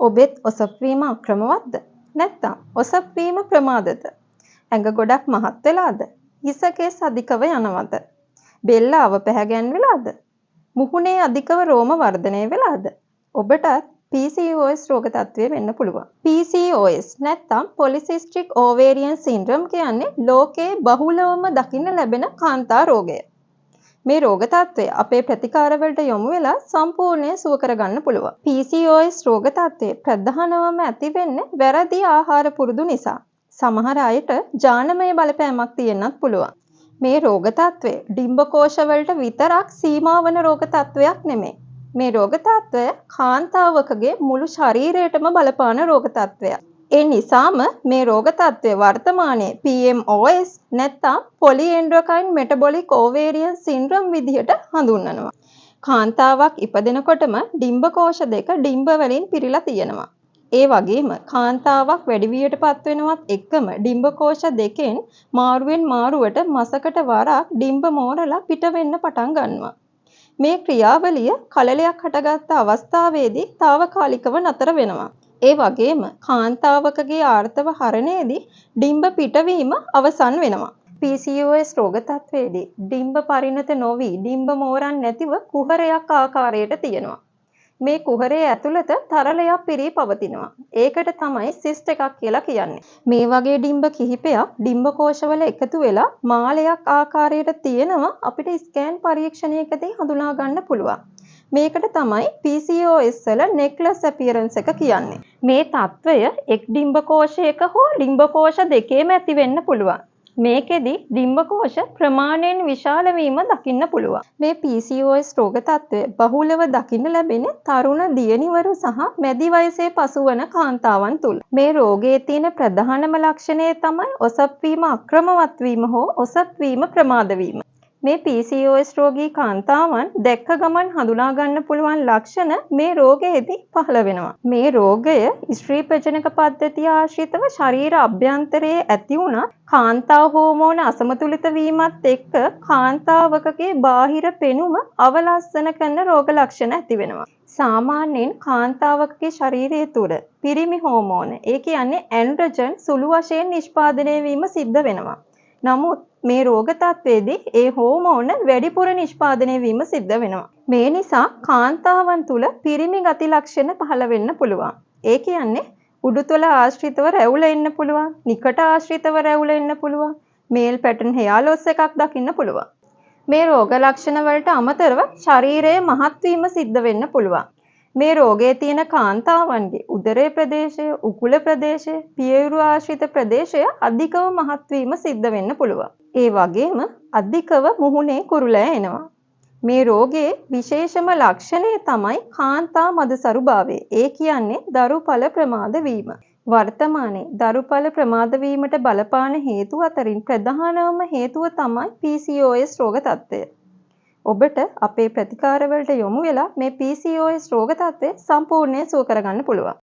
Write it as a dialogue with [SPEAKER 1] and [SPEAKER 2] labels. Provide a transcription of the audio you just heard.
[SPEAKER 1] ඔබෙත් ඔසප් වීම අක්‍රමවත්ද? නැත්නම් ඔසප් වීම ප්‍රමාදද? ඇඟ ගොඩක් මහත් වෙලාද? හිස කේස් අධිකව යනවද? බෙල්ල අවපැහැගැන්විලාද? මුහුණේ අධිකව රෝම වර්ධනය වෙලාද? ඔබටත් PCOS රෝග තත්ත්වය වෙන්න පුළුවන්. PCOS නැත්නම් Polycystic Ovarian Syndrome කියන්නේ ලෝකයේ බහුලවම දකින්න ලැබෙන කාන්තා රෝගය. මේ රෝග තත්ත්වය අපේ ප්‍රතිකාර වලට යොමු වෙලා සම්පූර්ණයෙන් සුව කරගන්න පුළුවන්. PCOS රෝග තත්ත්වය ප්‍රධානවම ඇති වෙන්නේ වැරදි ආහාර පුරුදු නිසා. සමහර අයට ජානමය බලපෑමක් තියෙන්නත් පුළුවන්. මේ රෝග තත්ත්වය ඩිම්බකෝෂ වලට විතරක් සීමා වන රෝග තත්ත්වයක් නෙමෙයි. මේ රෝග තත්ත්වය කාන්තාවකගේ මුළු ශරීරයටම බලපාන රෝග තත්ත්වයක්. ඒ නිසාම මේ රෝග තත්ත්වය වර්තමානයේ PMOS නැත්නම් Polyendocrine Metabolic Ovarian Syndrome විදිහට හඳුන්වනවා. කාන්තාවක් ඉපදෙනකොටම ඩිම්බකෝෂ දෙක ඩිම්බ වලින් පිරීලා තියෙනවා. ඒ වගේම කාන්තාවක් වැඩිවියටපත් වෙනවත් එක්කම ඩිම්බකෝෂ දෙකෙන් මාරුවෙන් මාරුවට මසකට වරක් ඩිම්බ මෝරලා පිට වෙන්න පටන් ගන්නවා. මේ ක්‍රියාවලිය කලලයක් හටගත්ත අවස්ථාවේදී తాවකාලිකව නතර වෙනවා. ඒ වගේම කාන්තාවකගේ ආර්තව හරණයේදී ඩිම්බ පිටවීම අවසන් වෙනවා. PCOS රෝග තත්ත්වයේදී ඩිම්බ පරිණත නොවි ඩිම්බ මෝරන් නැතිව කුහරයක් ආකාරයට තියෙනවා. මේ කුහරයේ ඇතුළත තරලයක් පිරී පවතිනවා. ඒකට තමයි සිස්ට් එකක් කියලා කියන්නේ. මේ වගේ ඩිම්බ කිහිපයක් ඩිම්බ කෝෂවල එකතු වෙලා මාලයක් ආකාරයට තියෙනවා අපිට ස්කෑන් පරීක්ෂණයකදී හඳුනා ගන්න පුළුවන්. මේකට තමයි PCOS වල necklace appearance එක කියන්නේ. මේ තත්ත්වය එක් ඩිම්බකෝෂයක හෝ ඩිම්බකෝෂ දෙකේම ඇති වෙන්න පුළුවන්. මේකෙදි ඩිම්බකෝෂ ප්‍රමාණයෙන් විශාල වීම දකින්න පුළුවන්. මේ PCOS රෝග තත්ත්වය බහුලව දකින්න ලැබෙන තරුණ දියණිවරු සහ මැදි වයසේ පසුවන කාන්තාවන් තුල. මේ රෝගයේ තියෙන ප්‍රධානම ලක්ෂණය තමයි ඔසප් වීම අක්‍රමවත් වීම හෝ ඔසප් වීම ප්‍රමාද වීම. මේ PCOS රෝගී කාන්තාවන් දැක්ක ගමන් හඳුනා ගන්න පුළුවන් ලක්ෂණ මේ රෝගයේදී පහළ වෙනවා. මේ රෝගය ස්ත්‍රී ප්‍රජනක පද්ධතිය ආශ්‍රිතව ශරීර අභ්‍යන්තරයේ ඇති වුණත් කාන්තා හෝමෝන අසමතුලිත වීමත් එක්ක කාන්තාවකගේ බාහිර පෙනුම අවලස්සන කරන රෝග ලක්ෂණ ඇති වෙනවා. සාමාන්‍යයෙන් කාන්තාවකගේ ශරීරය තුළ පිරිමි හෝමෝන, ඒ කියන්නේ ඇන්ඩ්‍රජන් සුළු වශයෙන් නිෂ්පාදනය වීම සිද්ධ වෙනවා. නමුත් මේ රෝග තත්ත්වයේදී ඒ හෝමෝන වැඩිපුර නිෂ්පාදනය වීම සිද්ධ වෙනවා. මේ නිසා කාන්තාවන් තුල පිරිමි ගති ලක්ෂණ පහළ වෙන්න පුළුවන්. ඒ කියන්නේ උඩුතල ආශ්‍රිතව රැවුල එන්න පුළුවන්, නිකට ආශ්‍රිතව රැවුල එන්න පුළුවන්, මේල් පැටර්න් හෙයා ලොස් එකක් දකින්න පුළුවන්. මේ රෝග ලක්ෂණ වලට අමතරව ශරීරයේ මහත් වීම සිද්ධ වෙන්න පුළුවන්. මේ රෝගයේ තියෙන කාන්තාවන්ගේ උදරයේ ප්‍රදේශය, උකුල ප්‍රදේශය, පියයුරු ආශ්‍රිත ප්‍රදේශය අධිකව මහත් වීම සිද්ධ වෙන්න පුළුවන්. ඒ වගේම අධිකව මුහුණේ කුරුලෑ එනවා. මේ රෝගයේ විශේෂම ලක්ෂණය තමයි කාන්තා මදසරුභාවය. ඒ කියන්නේ දරුඵල ප්‍රමාද වීම. වර්තමානයේ දරුඵල ප්‍රමාද වීමට බලපාන හේතු අතරින් ප්‍රධානම හේතුව තමයි PCOS රෝග තත්ත්වය. ඔබට අපේ ප්‍රතිකාර වලට යොමු වෙලා මේ PCOS රෝග තත්ත්වය සම්පූර්ණයෙන් සුව කරගන්න පුළුවන්.